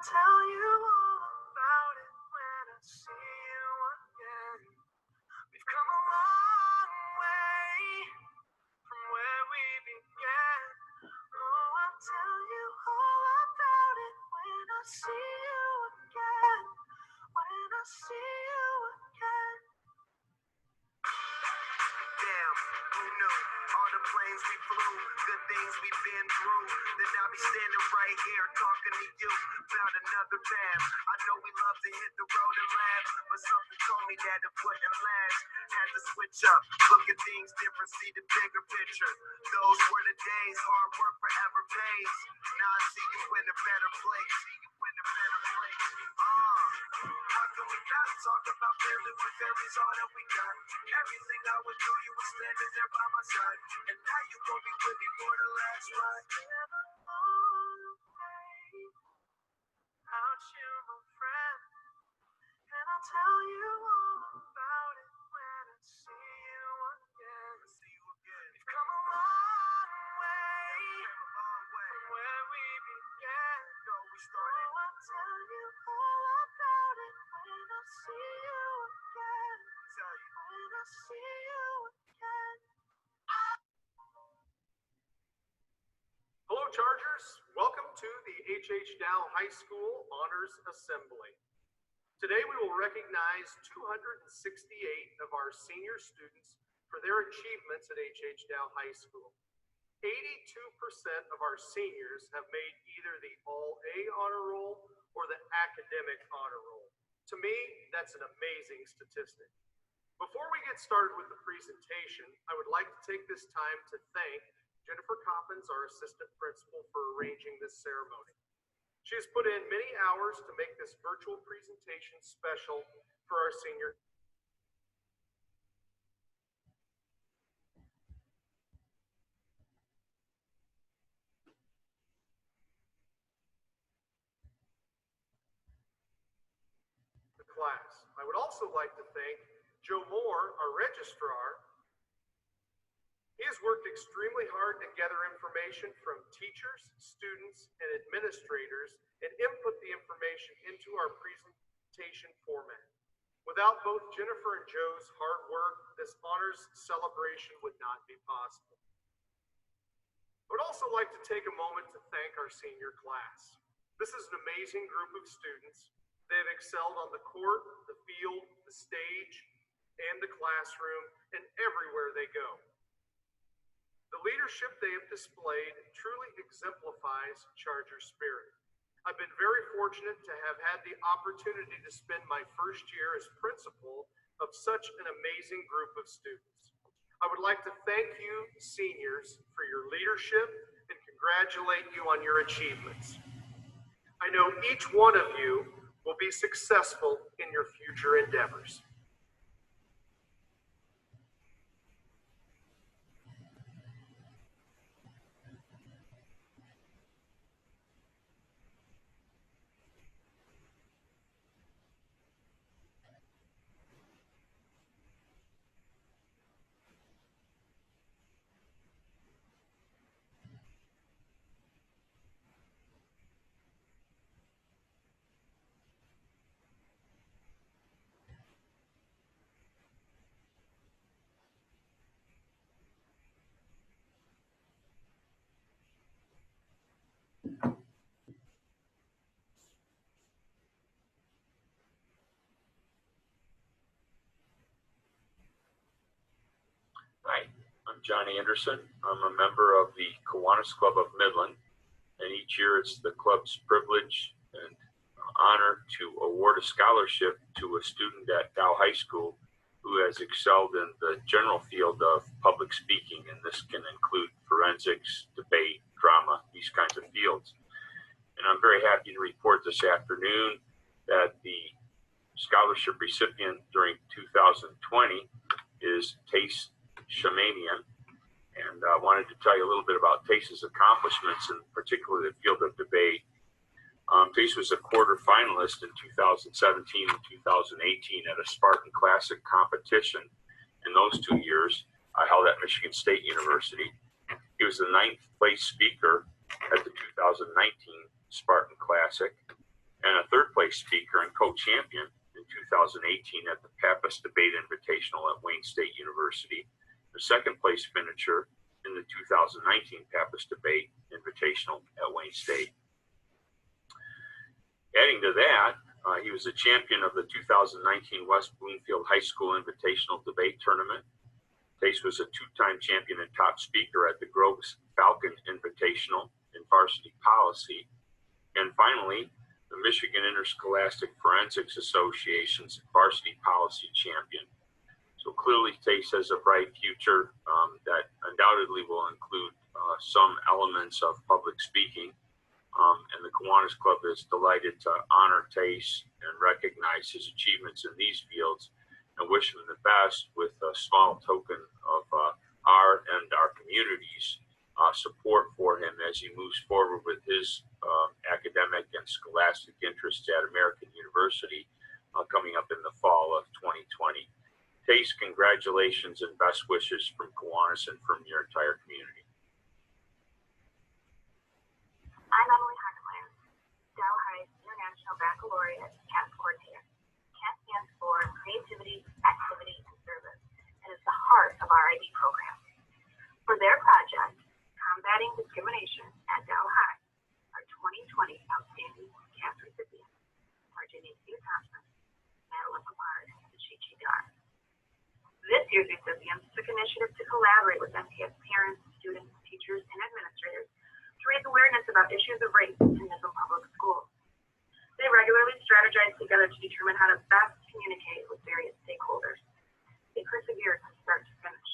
tell you all about it when I see you again. We've come a long way from where we began. Oh, I'll tell you all about it when I see you again. When I see you again. Damn, who knew? All the planes we flew, good things we've been through. Then I'll be standing right here talking to you about another path. I know we love to hit the road and laugh, but something told me that it wouldn't last. Had to switch up, look at things different, see the bigger picture. Those were the days, hard work forever pays. Now I see you in a better place. How can we not talk about building when family's all that we got? Everything I would do, you were standing there by my side. And now you gon' be with me for the last ride. Never without you, my friend. And I'll tell you all about it when I see you again. We've come a long way from where we began. Oh, I'll tell you all about it when I see you again. When I see you again. Hello, Chargers. Welcome to the H.H. Dow High School Honors Assembly. Today we will recognize 268 of our senior students for their achievements at H.H. Dow High School. 82% of our seniors have made either the All-A honor roll or the academic honor roll. To me, that's an amazing statistic. Before we get started with the presentation, I would like to take this time to thank Jennifer Coppins, our assistant principal, for arranging this ceremony. She has put in many hours to make this virtual presentation special for our senior class. I would also like to thank Joe Moore, our registrar. He has worked extremely hard to gather information from teachers, students, and administrators and input the information into our presentation format. Without both Jennifer and Joe's hard work, this honors celebration would not be possible. I would also like to take a moment to thank our senior class. This is an amazing group of students. They have excelled on the court, the field, the stage, and the classroom, and everywhere they go. The leadership they have displayed truly exemplifies Charger spirit. I've been very fortunate to have had the opportunity to spend my first year as principal of such an amazing group of students. I would like to thank you, seniors, for your leadership and congratulate you on your achievements. I know each one of you will be successful in your future endeavors. Hi, I'm John Anderson. I'm a member of the Kiwanis Club of Midland, and each year it's the club's privilege and honor to award a scholarship to a student at Dow High School who has excelled in the general field of public speaking, and this can include forensics, debate, drama, these kinds of fields. And I'm very happy to report this afternoon that the scholarship recipient during 2020 is Tace Shamanian, and I wanted to tell you a little bit about Tace's accomplishments, in particular the field of debate. Tace was a quarter finalist in 2017 and 2018 at a Spartan Classic competition. In those 2 years, I held at Michigan State University. He was the 9th place speaker at the 2019 Spartan Classic, and a third place speaker and co-champion in 2018 at the Pappas Debate Invitational at Wayne State University, the second place finisher in the 2019 Pappas Debate Invitational at Wayne State. Adding to that, he was a champion of the 2019 West Bloomfield High School Invitational Debate Tournament. Tace was a two-time champion and top speaker at the Groves Falcon Invitational in Varsity Policy. And finally, the Michigan Interscholastic Forensics Association's Varsity Policy champion. So clearly Tace has a bright future that undoubtedly will include some elements of public speaking. And the Kiwanis Club is delighted to honor Tace and recognize his achievements in these fields and wish him the best with a small token of our and our community's support for him as he moves forward with his academic and scholastic interests at American University coming up in the fall of 2020. Tace, congratulations and best wishes from Kiwanis and from your entire community. I'm Emily Hartmeyer, Dow High's International Baccalaureate CAS coordinator. CAS stands for Creativity, Activity, and Service, and is the heart of our IB program. For their project, Combating Discrimination at Dow High, our 2020 Outstanding CAS recipients are Janice Thompson, Madeline Lamard, and Chi Dar. This year's recipients took initiative to collaborate with MTS parents, students, teachers, and administrators to raise awareness about issues of race in Midland Public Schools. They regularly strategize together to determine how to best communicate with various stakeholders. They persevere from start to finish,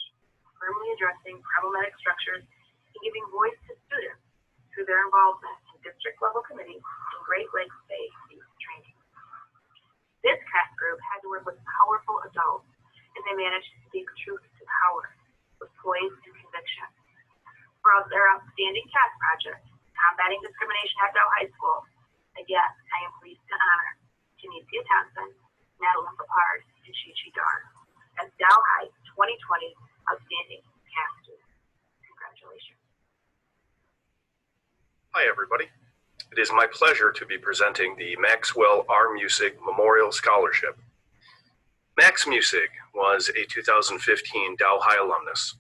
firmly addressing problematic structures and giving voice to students through their involvement in district-level committees and Great Lakes Bay youth training. This CAS group had to work with powerful adults, and they managed to speak truth to power with poise and conviction. For their outstanding CAS project, Combating Discrimination at Dow High School, again, I am pleased to honor Janice Thompson, Madeline Lamard, and Chi Dar as Dow High's 2020 Outstanding CAS students. Congratulations. Hi, everybody. It is my pleasure to be presenting the Maxwell R. Music Memorial Scholarship. Max Musig was a 2015 Dow High alumnus.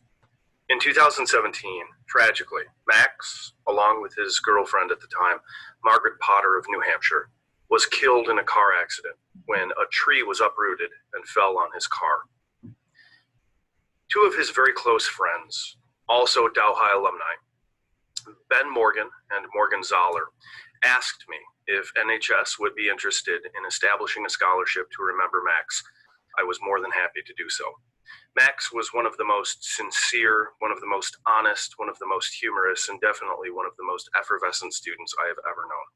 In 2017, tragically, Max, along with his girlfriend at the time, Margaret Potter of New Hampshire, was killed in a car accident when a tree was uprooted and fell on his car. Two of his very close friends, also Dow High alumni, Ben Morgan and Morgan Zoller, asked me if NHS would be interested in establishing a scholarship to remember Max. I was more than happy to do so. Max was one of the most sincere, one of the most honest, one of the most humorous, and definitely one of the most effervescent students I have ever known.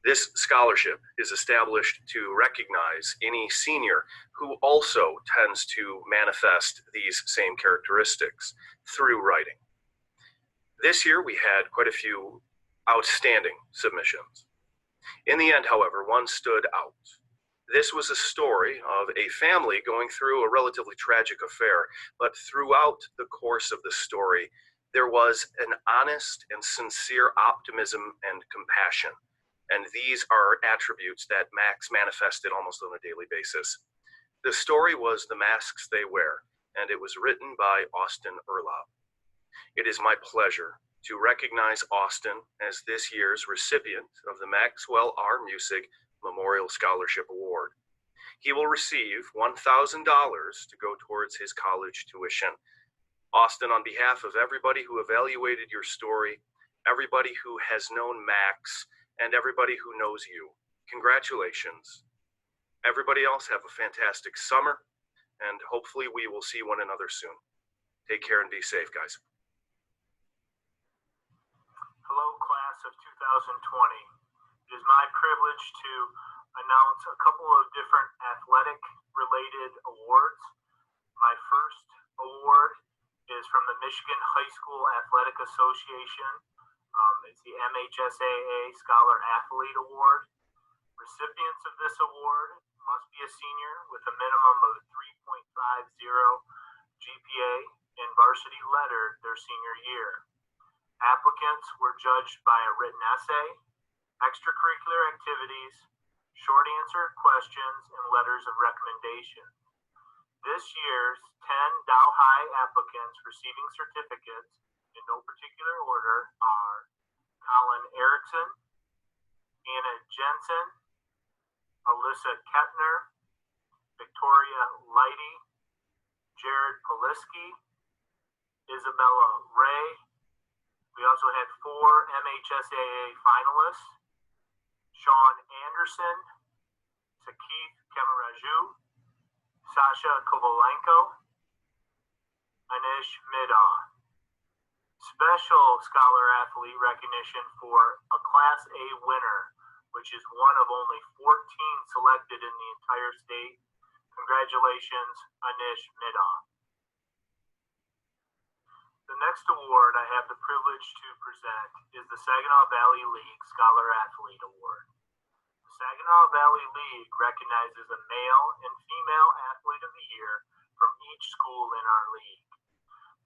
This scholarship is established to recognize any senior who also tends to manifest these same characteristics through writing. This year we had quite a few outstanding submissions. In the end, however, one stood out. This was a story of a family going through a relatively tragic affair, but throughout the course of the story, there was an honest and sincere optimism and compassion. And these are attributes that Max manifested almost on a daily basis. The story was The Masks They Wear, and it was written by Austin Erlaub. It is my pleasure to recognize Austin as this year's recipient of the Maxwell R. Musig Memorial Scholarship Award. He will receive $1,000 to go towards his college tuition. Austin, on behalf of everybody who evaluated your story, everybody who has known Max, and everybody who knows you, congratulations. Everybody else have a fantastic summer, and hopefully we will see one another soon. Take care and be safe, guys. Hello, class of 2020. It is my privilege to announce a couple of different athletic-related awards. My first award is from the Michigan High School Athletic Association. It's the MHSAA Scholar Athlete Award. Recipients of this award must be a senior with a minimum of 3.50 GPA in varsity letter their senior year. Applicants were judged by a written essay, extracurricular activities, short answer questions, and letters of recommendation. This year's 10 Dow High applicants receiving certificates in no particular order are Colin Erickson, Anna Jensen, Alyssa Kettner, Victoria Leidy, Jared Poliski, Isabella Ray. We also had 4 MHSAA finalists: Sean Anderson, Sakith Kemaraju, Sasha Kovalenko, Anish Middaw. Special Scholar Athlete recognition for a Class A winner, which is one of only 14 selected in the entire state. Congratulations, Anish Middaw. The next award I have the privilege to present is the Saginaw Valley League Scholar Athlete Award. The Saginaw Valley League recognizes a male and female athlete of the year from each school in our league.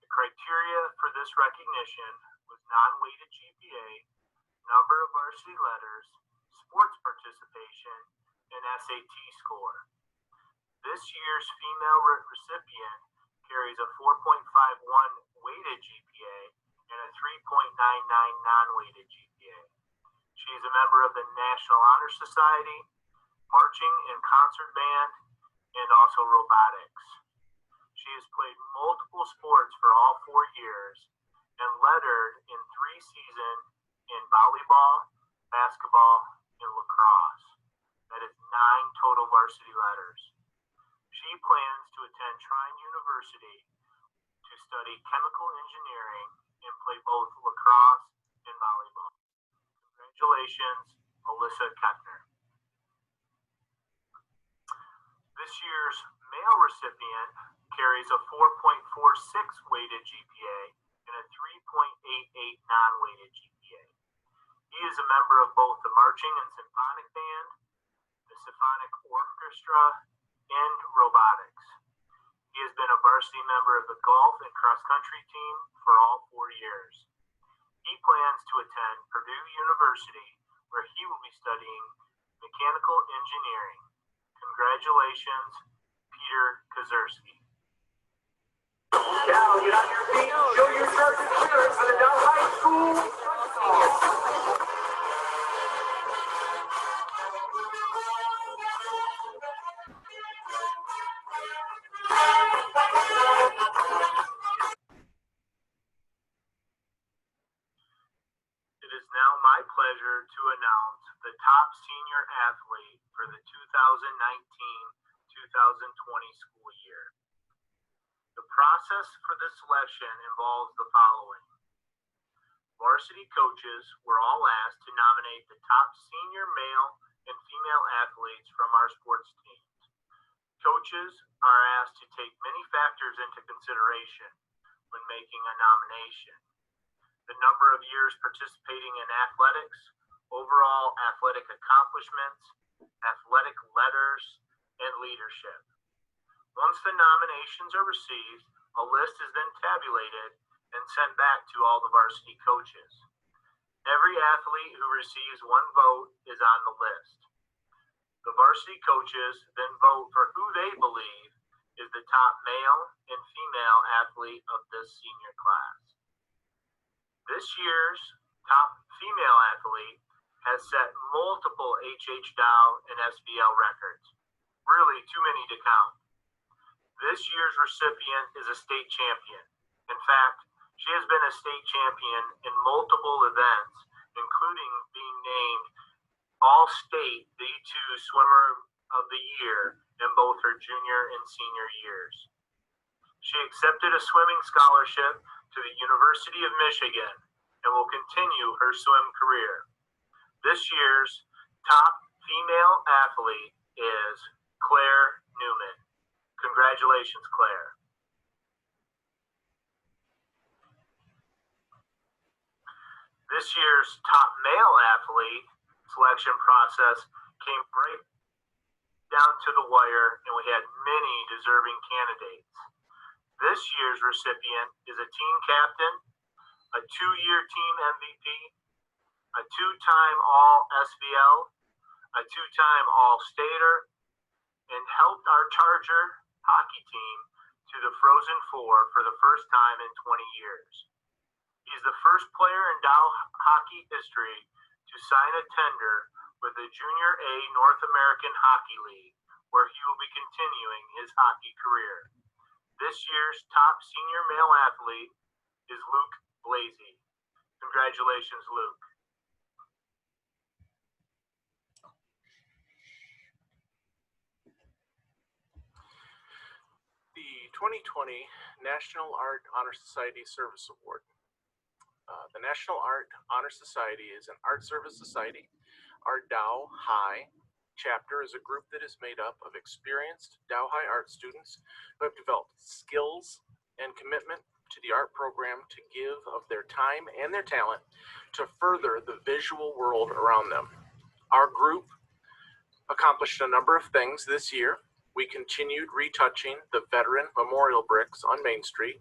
The criteria for this recognition was non-weighted GPA, number of varsity letters, sports participation, and SAT score. This year's female recipient carries a 4.51 weighted GPA and a 3.99 non-weighted GPA. She is a member of the National Honor Society, marching and concert band, and also robotics. She has played multiple sports for all 4 years and lettered in 3 seasons in volleyball, basketball, and lacrosse. That is 9 total varsity letters. She plans to attend Trine University to study chemical engineering and play both lacrosse and volleyball. Congratulations, Alyssa Kettner. This year's male recipient carries a 4.46 weighted GPA and a 3.88 non-weighted GPA. He is a member of both the marching and symphonic band, the symphonic orchestra, and robotics. He has been a varsity member of the golf and cross-country team for all 4 years. He plans to attend Purdue University, where he will be studying mechanical engineering. Congratulations, Peter Kaczerski. Now get on your feet and show your sergeant spirit for the Dow High School. It is now my pleasure to announce the top senior athlete for the 2019-2020 school year. The process for this selection involves the following. Varsity coaches were all asked to nominate the top senior male and female athletes from our sports teams. Coaches are asked to take many factors into consideration when making a nomination. The number of years participating in athletics, overall athletic accomplishments, athletic letters, and leadership. Once the nominations are received, a list is then tabulated and sent back to all the varsity coaches. Every athlete who receives 1 vote is on the list. The varsity coaches then vote for who they believe is the top male and female athlete of this senior class. This year's top female athlete has set multiple HH Dow and SBL records. Really too many to count. This year's recipient is a state champion. In fact, she has been a state champion in multiple events, including being named All-State D2 Swimmer of the Year in both her junior and senior years. She accepted a swimming scholarship to the University of Michigan and will continue her swim career. This year's top female athlete is Claire Newman. Congratulations, Claire. This year's top male athlete selection process came right down to the wire, and we had many deserving candidates. This year's recipient is a team captain, a 2-year team MVP, a two-time All-SVL, a two-time All-Stater, and helped our Charger hockey team to the Frozen Four for the first time in 20 years. He's the first player in Dow hockey history to sign a tender with the Junior A North American Hockey League, where he will be continuing his hockey career. This year's top senior male athlete is Luke Blasey. Congratulations, Luke. The 2020 National Art Honor Society Service Award. The National Art Honor Society is an art service society. Our Dow High chapter is a group that is made up of experienced Dow High art students who have developed skills and commitment to the art program to give of their time and their talent to further the visual world around them. Our group accomplished a number of things this year. We continued retouching the veteran memorial bricks on Main Street.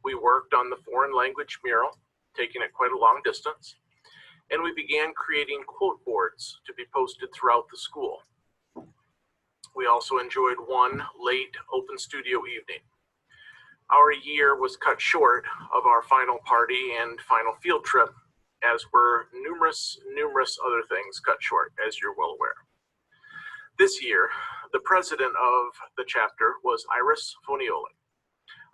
We worked on the foreign language mural, taking it quite a long distance. And we began creating quote boards to be posted throughout the school. We also enjoyed one late open studio evening. Our year was cut short of our final party and final field trip, as were numerous other things cut short, as you're well aware. This year, the president of the chapter was Iris Fonioli.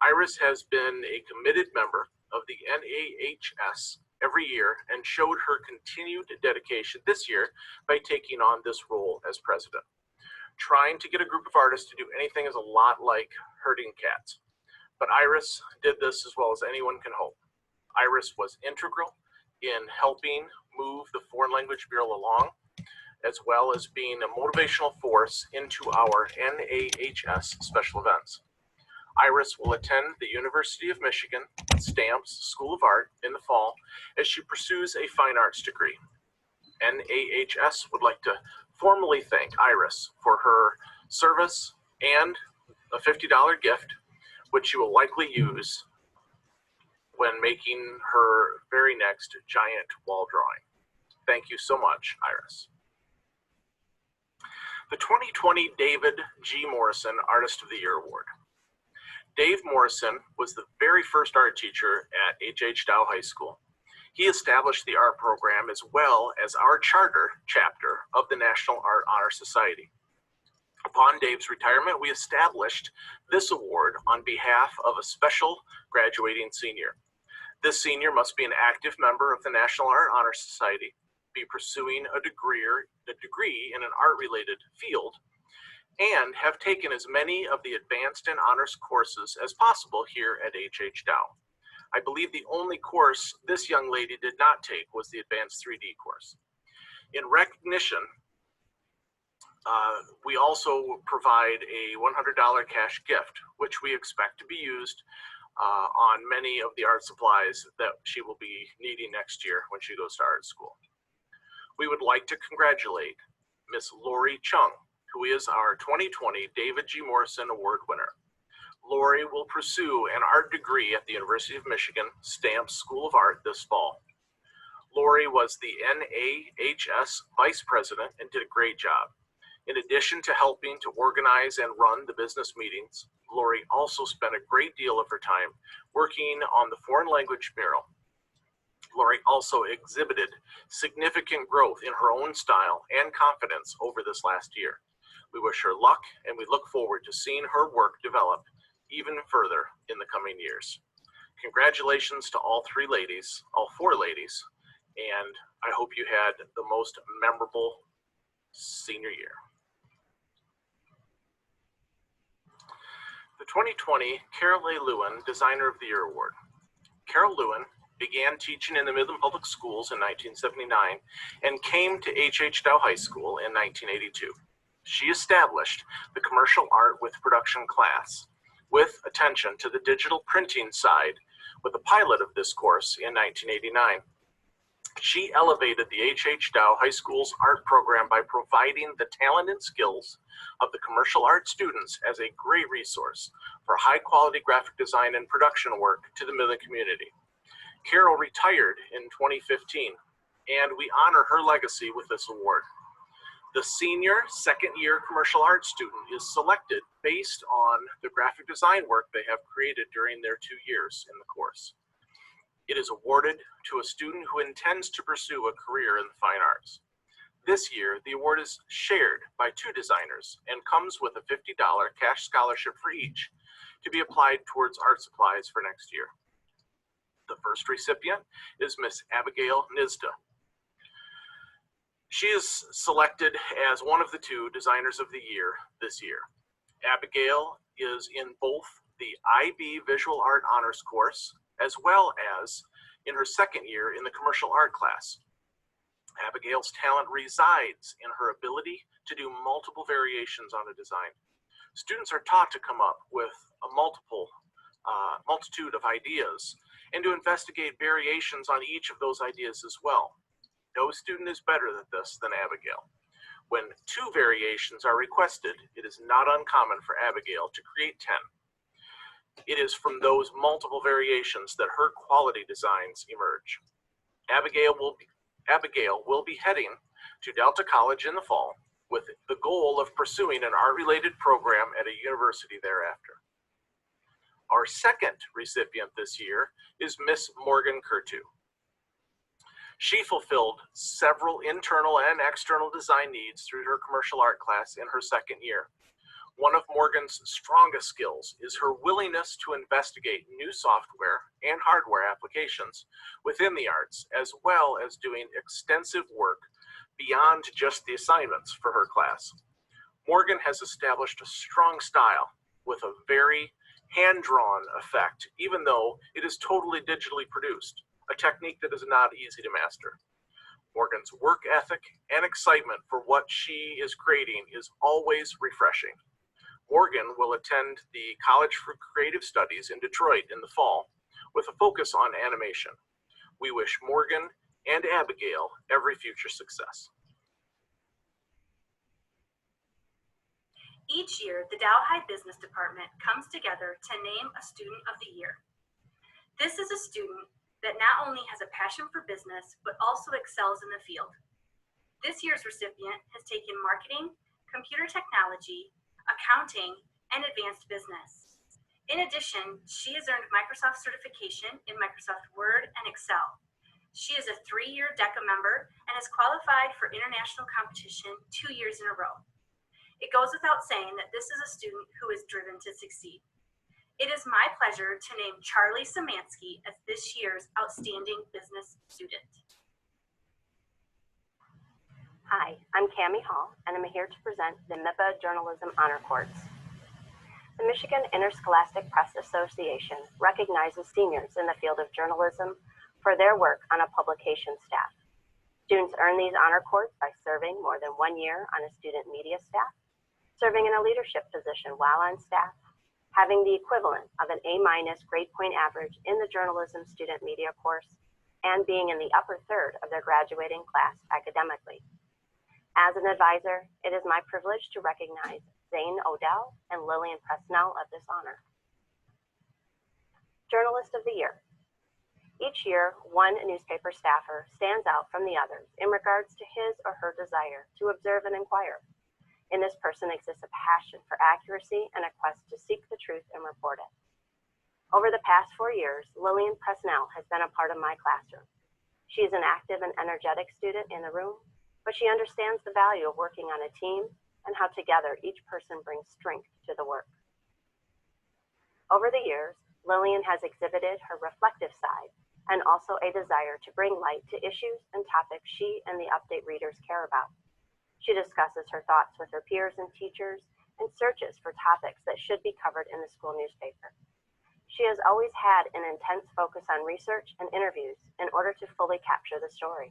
Iris has been a committed member of the NAHS every year and showed her continued dedication this year by taking on this role as president. Trying to get a group of artists to do anything is a lot like herding cats, but Iris did this as well as anyone can hope. Iris was integral in helping move the foreign language mural along, as well as being a motivational force into our NAHS special events. Iris will attend the University of Michigan Stamps School of Art in the fall as she pursues a fine arts degree. NAHS would like to formally thank Iris for her service and a $50 gift, which she will likely use when making her very next giant wall drawing. Thank you so much, Iris. The 2020 David G. Morrison Artist of the Year Award. Dave Morrison was the very first art teacher at H.H. Dow High School. He established the art program as well as our charter chapter of the National Art Honor Society. Upon Dave's retirement, we established this award on behalf of a special graduating senior. This senior must be an active member of the National Art Honor Society, be pursuing a degree in an art-related field, and have taken as many of the advanced and honors courses as possible here at H.H. Dow. I believe the only course this young lady did not take was the advanced 3D course. In recognition, we also provide a $100 cash gift, which we expect to be used on many of the art supplies that she will be needing next year when she goes to art school. We would like to congratulate Miss Lori Chung, who is our 2020 David G. Morrison Award winner. Lori will pursue an art degree at the University of Michigan Stamps School of Art this fall. Lori was the NAHS Vice President and did a great job. In addition to helping to organize and run the business meetings, Lori also spent a great deal of her time working on the foreign language mural. Lori also exhibited significant growth in her own style and confidence over this last year. We wish her luck, and we look forward to seeing her work develop even further in the coming years. Congratulations to all four ladies, and I hope you had the most memorable senior year. The 2020 Carol A. Lewin Designer of the Year Award. Carol Lewin began teaching in the Midland Public Schools in 1979 and came to H.H. Dow High School in 1982. She established the commercial art with production class with attention to the digital printing side with a pilot of this course in 1989. She elevated the H.H. Dow High School's art program by providing the talent and skills of the commercial art students as a great resource for high quality graphic design and production work to the Midland community. Carol retired in 2015, and we honor her legacy with this award. The senior second-year commercial arts student is selected based on the graphic design work they have created during their 2 years in the course. It is awarded to a student who intends to pursue a career in the fine arts. This year, the award is shared by 2 designers and comes with a $50 cash scholarship for each to be applied towards art supplies for next year. The first recipient is Miss Abigail Nizda. She is selected as one of the 2 designers of the year this year. Abigail is in both the IB Visual Art Honors course as well as in her second year in the commercial art class. Abigail's talent resides in her ability to do multiple variations on a design. Students are taught to come up with a multitude of ideas and to investigate variations on each of those ideas as well. No student is better at this than Abigail. When 2 variations are requested, it is not uncommon for Abigail to create 10. It is from those multiple variations that her quality designs emerge. Abigail will be heading to Delta College in the fall with the goal of pursuing an art-related program at a university thereafter. Our second recipient this year is Miss Morgan Kurtu. She fulfilled several internal and external design needs through her commercial art class in her second year. One of Morgan's strongest skills is her willingness to investigate new software and hardware applications within the arts, as well as doing extensive work beyond just the assignments for her class. Morgan has established a strong style with a very hand-drawn effect, even though it is totally digitally produced, a technique that is not easy to master. Morgan's work ethic and excitement for what she is creating is always refreshing. Morgan will attend the College for Creative Studies in Detroit in the fall with a focus on animation. We wish Morgan and Abigail every future success. Each year, the Dow High Business Department comes together to name a Student of the Year. This is a student that not only has a passion for business, but also excels in the field. This year's recipient has taken marketing, computer technology, accounting, and advanced business. In addition, she has earned Microsoft certification in Microsoft Word and Excel. She is a 3-year DECA member and is qualified for international competition 2 years in a row. It goes without saying that this is a student who is driven to succeed. It is my pleasure to name Charlie Szymanski as this year's Outstanding Business Student. Hi, I'm Cammie Hall, and I'm here to present the MIPA Journalism Honor Course. The Michigan Interscholastic Press Association recognizes seniors in the field of journalism for their work on a publication staff. Students earn these honor cords by serving more than 1 year on a student media staff, serving in a leadership position while on staff, having the equivalent of an A- grade point average in the journalism student media course, and being in the upper third of their graduating class academically. As an advisor, it is my privilege to recognize Zane Odell and Lillian Presnell of this honor. Journalist of the Year. Each year, one newspaper staffer stands out from the others in regards to his or her desire to observe and inquire. In this person exists a passion for accuracy and a quest to seek the truth and report it. Over the past 4 years, Lillian Presnell has been a part of my classroom. She is an active and energetic student in the room, but she understands the value of working on a team and how together each person brings strength to the work. Over the years, Lillian has exhibited her reflective side and also a desire to bring light to issues and topics she and the Update readers care about. She discusses her thoughts with her peers and teachers and searches for topics that should be covered in the school newspaper. She has always had an intense focus on research and interviews in order to fully capture the story.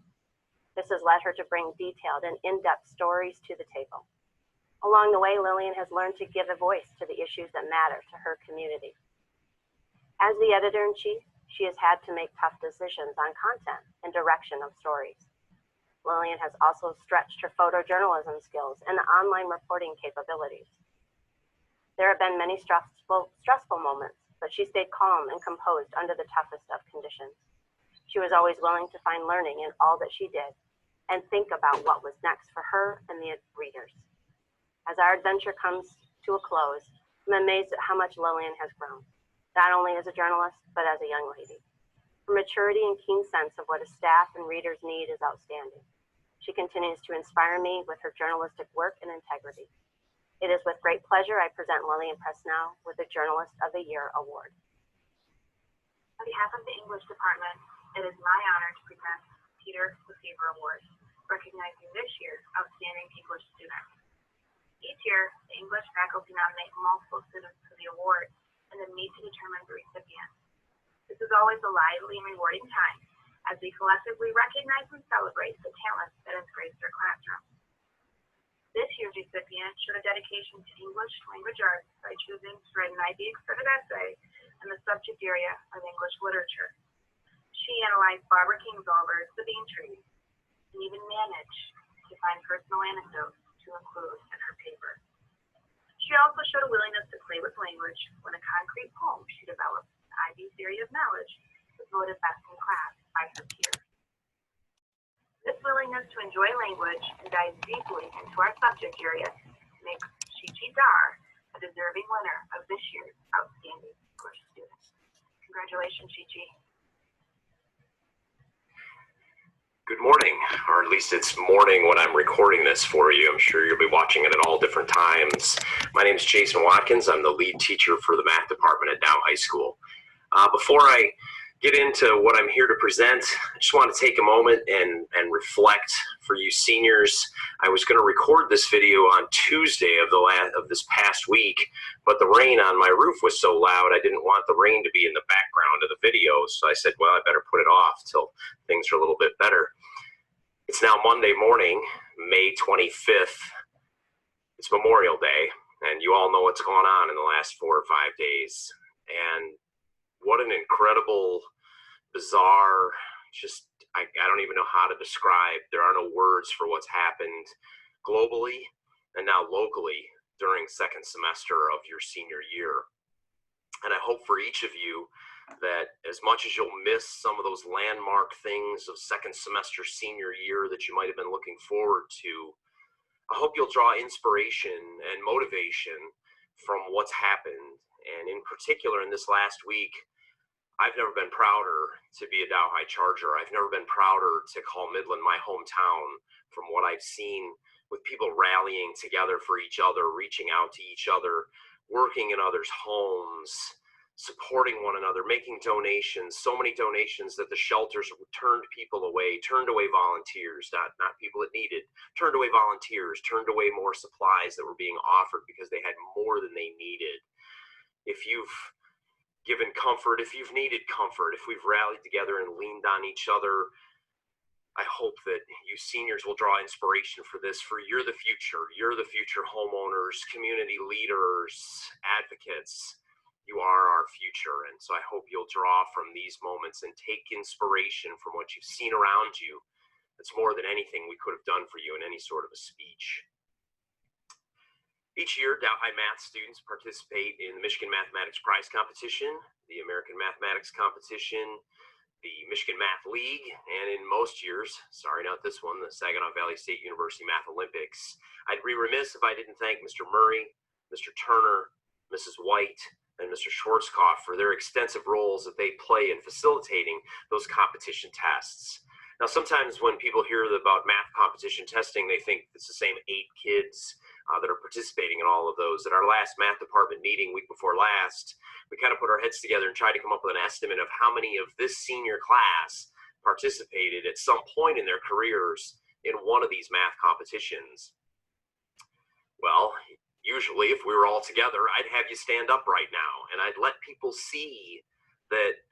This has led her to bring detailed and in-depth stories to the table. Along the way, Lillian has learned to give a voice to the issues that matter to her community. As the editor-in-chief, she has had to make tough decisions on content and direction of stories. Lillian has also stretched her photojournalism skills and online reporting capabilities. There have been many stressful moments, but she stayed calm and composed under the toughest of conditions. She was always willing to find learning in all that she did and think about what was next for her and the readers. As our adventure comes to a close, I'm amazed at how much Lillian has grown, not only as a journalist, but as a young lady. Her maturity and keen sense of what a staff and readers need is outstanding. She continues to inspire me with her journalistic work and integrity. It is with great pleasure I present Lillian Presnell with the Journalist of the Year Award. On behalf of the English Department, it is my honor to present Peter Lefevre Award, recognizing this year's outstanding English student. Each year, the English faculty nominate multiple students for the award and then meet to determine the recipient. This is always a lively and rewarding time as we collectively recognize and celebrate the talents that have graced our classroom. This year's recipient showed a dedication to English language arts by choosing to write an IB-accredited essay in the subject area of English literature. She analyzed Barbara Kingsolver's The Bean Tree and even managed to find personal anecdotes to include in her paper. She also showed a willingness to play with language when a concrete poem she developed, the IB Theory of Knowledge, was voted best in class by her peers. This willingness to enjoy language and dive deeply into our subject area makes Chi Dar a deserving winner of this year's Outstanding English Student. Congratulations, Chi. Good morning, or at least it's morning when I'm recording this for you. I'm sure you'll be watching it at all different times. My name is Jason Watkins. I'm the lead teacher for the math department at Dow High School. Before I get into what I'm here to present, I just want to take a moment and reflect for you seniors. I was going to record this video on Tuesday of this past week, but the rain on my roof was so loud I didn't want the rain to be in the background of the video, so I said, well, I better put it off till things are a little bit better. It's now Monday morning, May 25th. It's Memorial Day, and you all know what's going on in the last 4 or 5 days. And what an incredible, bizarre, just, I don't even know how to describe. There are no words for what's happened globally and now locally during second semester of your senior year. And I hope for each of you that as much as you'll miss some of those landmark things of second semester senior year that you might have been looking forward to, I hope you'll draw inspiration and motivation from what's happened. And in particular, in this last week, I've never been prouder to be a Dow High Charger. I've never been prouder to call Midland my hometown from what I've seen with people rallying together for each other, reaching out to each other, working in others' homes, supporting one another, making donations, so many donations that the shelters turned people away, turned away volunteers, not people that needed, turned away volunteers, turned away more supplies that were being offered because they had more than they needed. If you've given comfort, if you've needed comfort, if we've rallied together and leaned on each other, I hope that you seniors will draw inspiration for this, for you're the future. You're the future homeowners, community leaders, advocates. You are our future, and so I hope you'll draw from these moments and take inspiration from what you've seen around you. It's more than anything we could have done for you in any sort of a speech. Each year, Dow High math students participate in the Michigan Mathematics Prize Competition, the American Mathematics Competition, the Michigan Math League, and in most years, sorry, not this one, the Saginaw Valley State University Math Olympics. I'd be remiss if I didn't thank Mr. Murray, Mr. Turner, Mrs. White, and Mr. Schwarzkopf for their extensive roles that they play in facilitating those competition tests. Now, sometimes when people hear about math competition testing, they think it's the same 8 kids that are participating in all of those. At our last math department meeting week before last, we kind of put our heads together and tried to come up with an estimate of how many of this senior class participated at some point in their careers in one of these math competitions. Well, usually if we were all together, I'd have you stand up right now and I'd let people see that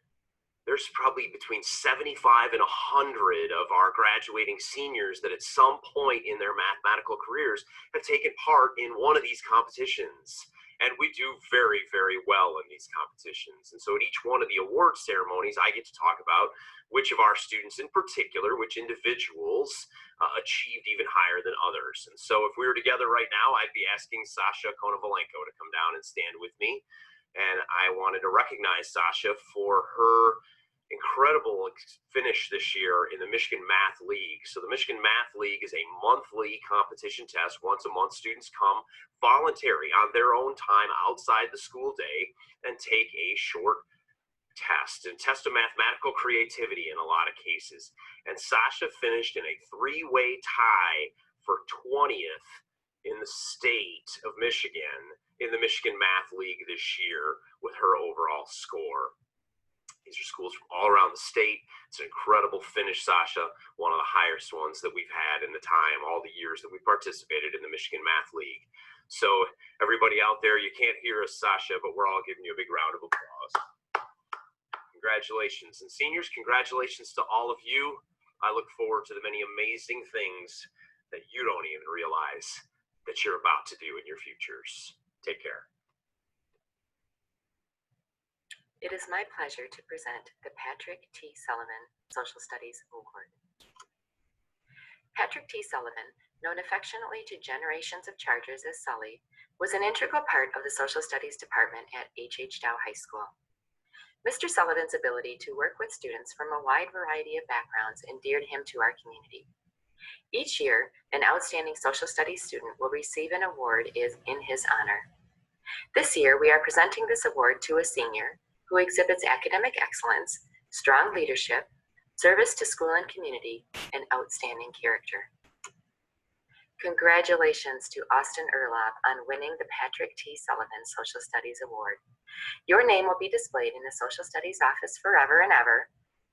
there's probably between 75 and 100 of our graduating seniors that at some point in their mathematical careers have taken part in one of these competitions. And we do very, very well in these competitions. And so at each one of the award ceremonies, I get to talk about which of our students in particular, which individuals achieved even higher than others. And so if we were together right now, I'd be asking Sasha Konovalenko to come down and stand with me. And I wanted to recognize Sasha for her incredible finish this year in the Michigan Math League. So the Michigan Math League is a monthly competition test. Once a month, students come voluntary on their own time outside the school day and take a short test and test of mathematical creativity in a lot of cases. And Sasha finished in a three-way tie for 20th in the state of Michigan in the Michigan Math League this year with her overall score. These are schools from all around the state. It's an incredible finish, Sasha, one of the highest ones that we've had in the time, all the years that we participated in the Michigan Math League. So everybody out there, you can't hear us, Sasha, but we're all giving you a big round of applause. Congratulations. And seniors, congratulations to all of you. I look forward to the many amazing things that you don't even realize that you're about to do in your futures. Take care. It is my pleasure to present the Patrick T. Sullivan Social Studies Award. Patrick T. Sullivan, known affectionately to generations of Chargers as Sully, was an integral part of the Social Studies department at H.H. Dow High School. Mr. Sullivan's ability to work with students from a wide variety of backgrounds endeared him to our community. Each year, an outstanding social studies student will receive an award in his honor. This year, we are presenting this award to a senior who exhibits academic excellence, strong leadership, service to school and community, and outstanding character. Congratulations to Austin Erlob on winning the Patrick T. Sullivan Social Studies Award. Your name will be displayed in the Social Studies office forever and ever,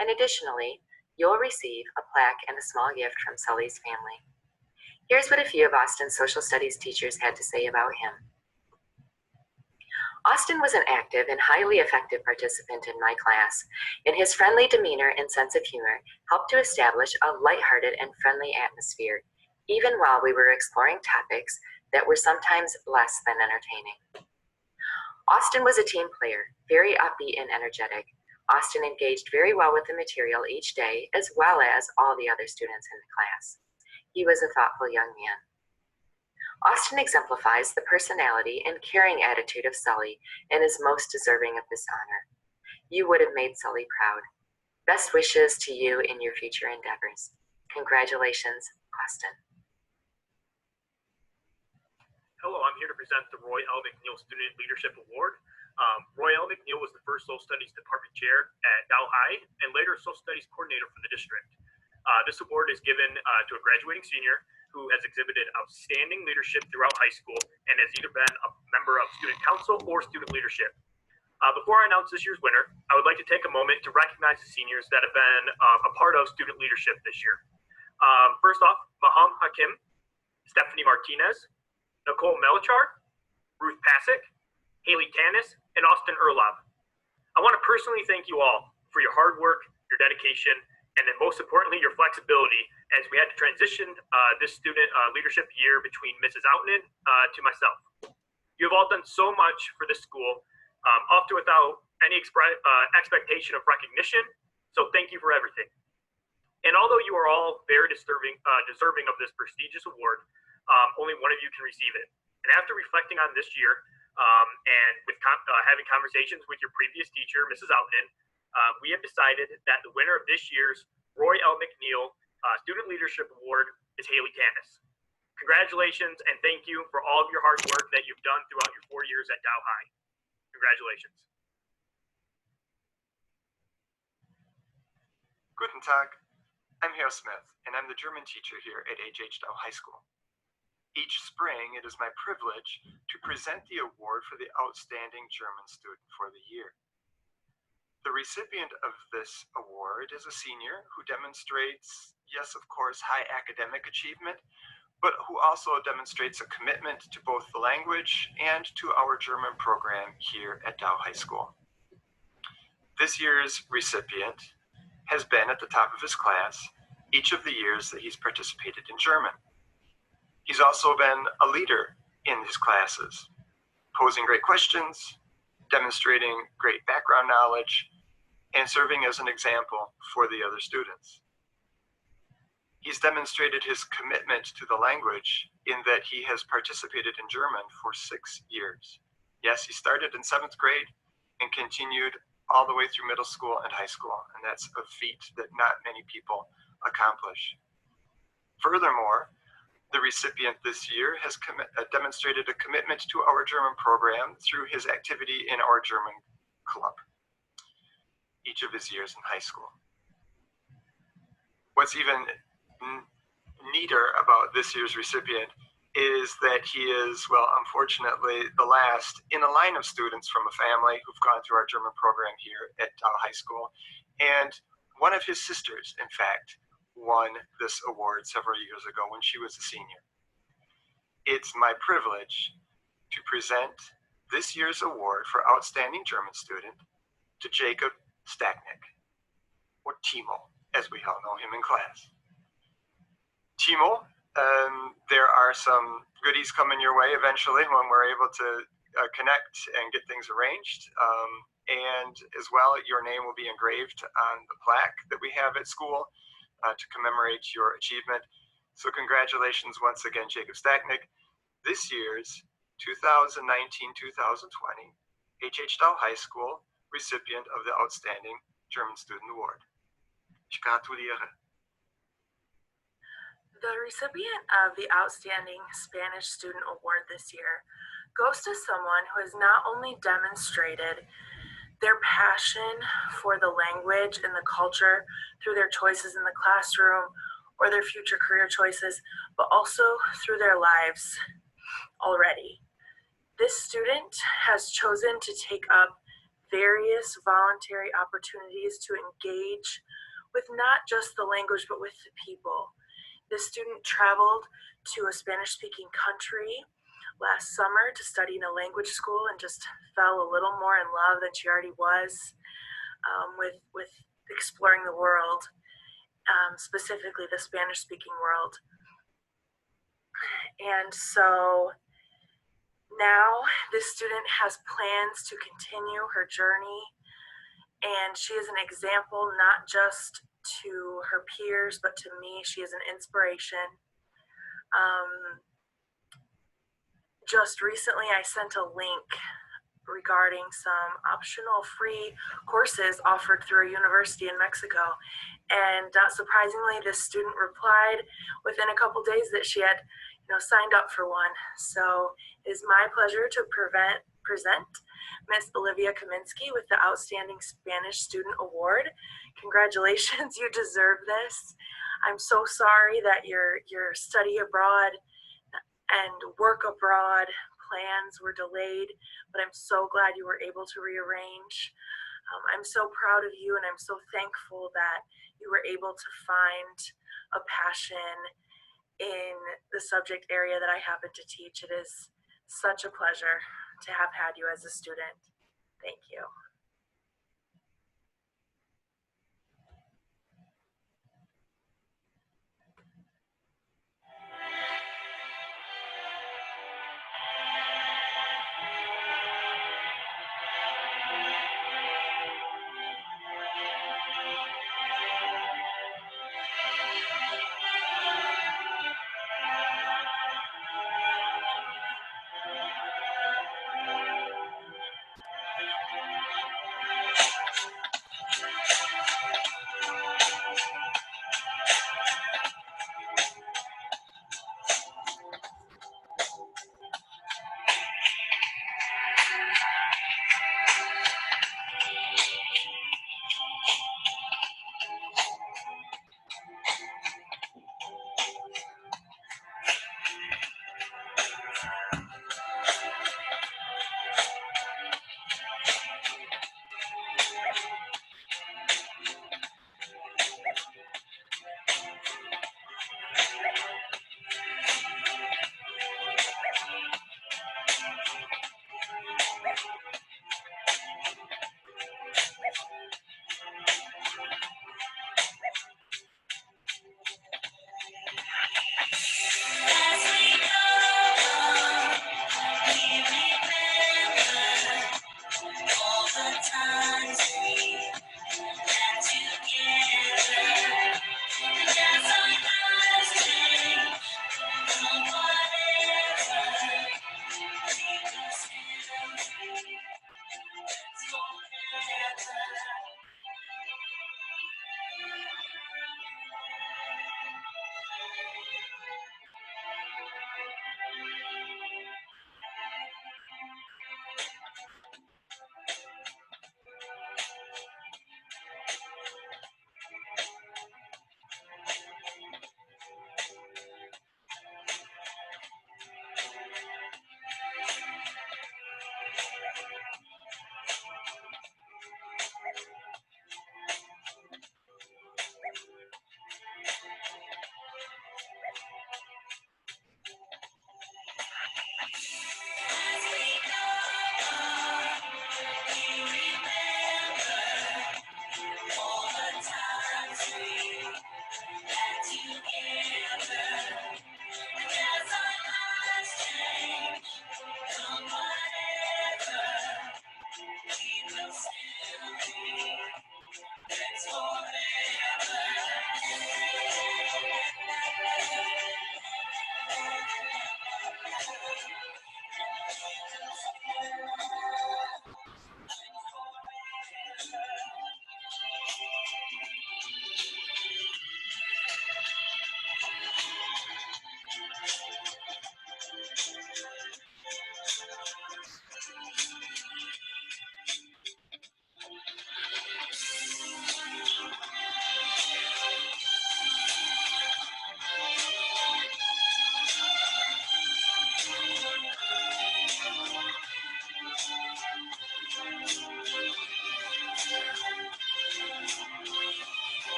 and additionally, you'll receive a plaque and a small gift from Sully's family. Here's what a few of Austin's social studies teachers had to say about him. Austin was an active and highly effective participant in my class, and his friendly demeanor and sense of humor helped to establish a lighthearted and friendly atmosphere, even while we were exploring topics that were sometimes less than entertaining. Austin was a team player, very upbeat and energetic. Austin engaged very well with the material each day, as well as all the other students in the class. He was a thoughtful young man. Austin exemplifies the personality and caring attitude of Sully and is most deserving of this honor. You would have made Sully proud. Best wishes to you in your future endeavors. Congratulations, Austin. Hello, I'm here to present the Roy L. McNeil Student Leadership Award. Roy L. McNeil was the first Social Studies Department Chair at Dow High and later Social Studies Coordinator for the district. This award is given to a graduating senior who has exhibited outstanding leadership throughout high school and has either been a member of student council or student leadership. Before I announce this year's winner, I would like to take a moment to recognize the seniors that have been a part of student leadership this year. First off, Maham Hakim, Stephanie Martinez, Nicole Melchar, Ruth Pasick, Haley Tanis, and Austin Erlob. I want to personally thank you all for your hard work, your dedication, and then most importantly, your flexibility as we had to transition this student leadership year between Mrs. Outnan to myself. You have all done so much for this school, often without any expectation of recognition, so thank you for everything. And although you are all very deserving of this prestigious award, only one of you can receive it. And after reflecting on this year and with having conversations with your previous teacher, Mrs. Outnan, we have decided that the winner of this year's Roy L. McNeil Student Leadership Award is Haley Tanis. Congratulations and thank you for all of your hard work that you've done throughout your 4 years at Dow High. Congratulations. Guten Tag, I'm Herr Smith, and I'm the German teacher here at H.H. Dow High School. Each spring, it is my privilege to present the award for the Outstanding German Student for the year. The recipient of this award is a senior who demonstrates, yes, of course, high academic achievement, but who also demonstrates a commitment to both the language and to our German program here at Dow High School. This year's recipient has been at the top of his class each of the years that he's participated in German. He's also been a leader in his classes, posing great questions, demonstrating great background knowledge, and serving as an example for the other students. He's demonstrated his commitment to the language in that he has participated in German for 6 years. Yes, he started in 7th grade and continued all the way through middle school and high school, and that's a feat that not many people accomplish. Furthermore, the recipient this year has demonstrated a commitment to our German program through his activity in our German club each of his years in high school. What's even neater about this year's recipient is that he is, well, unfortunately, the last in a line of students from a family who've gone through our German program here at Dow High School. And one of his sisters, in fact, won this award several years ago when she was a senior. It's my privilege to present this year's award for Outstanding German Student to Jacob Stacknick, or Timo, as we all know him in class. Timo, there are some goodies coming your way eventually when we're able to connect and get things arranged. And as well, your name will be engraved on the plaque that we have at school to commemorate your achievement. So congratulations once again, Jacob Stacknick, this year's 2019-2020 H.H. Dow High School recipient of the Outstanding German Student Award. Ich gratuliere. The recipient of the Outstanding Spanish Student Award this year goes to someone who has not only demonstrated their passion for the language and the culture through their choices in the classroom or their future career choices, but also through their lives already. This student has chosen to take up various voluntary opportunities to engage with not just the language, but with the people. This student traveled to a Spanish-speaking country last summer to study in a language school and just fell a little more in love than she already was with exploring the world, specifically the Spanish-speaking world. And so now this student has plans to continue her journey, and she is an example not just to her peers, but to me. She is an inspiration. Just recently, I sent a link regarding some optional free courses offered through a university in Mexico. And not surprisingly, this student replied within a couple days that she had signed up for one. So it is my pleasure to present Miss Olivia Kaminsky with the Outstanding Spanish Student Award. Congratulations, you deserve this. I'm so sorry that your study abroad and work abroad plans were delayed, but I'm so glad you were able to rearrange. I'm so proud of you, and I'm so thankful that you were able to find a passion in the subject area that I happen to teach. It is such a pleasure to have had you as a student. Thank you.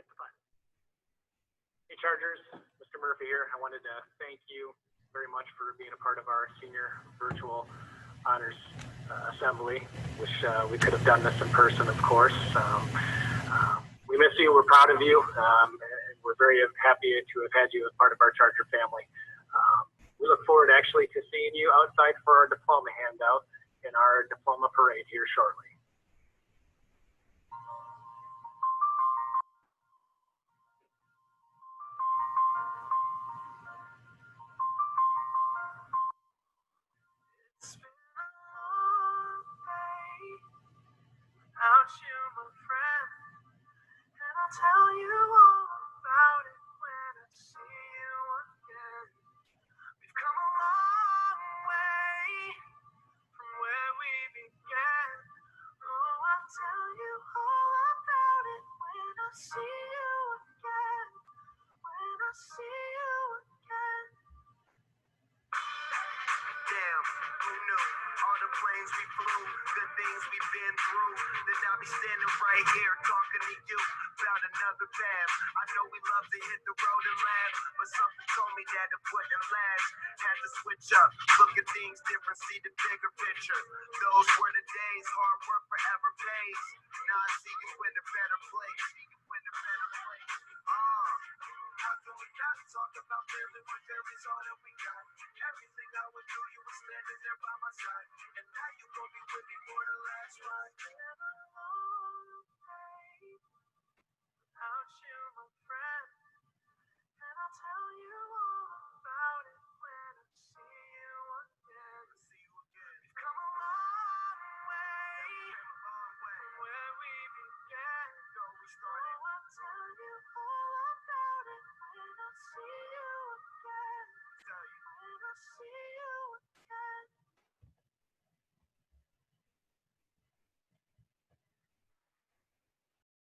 hit the button. Hey Chargers, Mr. Murphy here. I wanted to thank you very much for being a part of our senior virtual honors assembly. Wish we could have done this in person, of course. We miss you. We're proud of you. And we're very happy to have had you as part of our Charger family. We look forward actually to seeing you outside for our diploma handout in our diploma parade here shortly. It's been a long day without you, my friend, and I'll tell you all about it when I see you again. We've come a long way from where we began. Oh, I'll tell you all about it when I see you again. When I see you again. Damn, who knew? All the planes we flew, the things we've been through. Then I'll be standing right here talking to you about another path. I know we love to hit the road and laugh, but something told me that it wouldn't last. Had to switch up, look at things different, see the bigger picture. Those were the days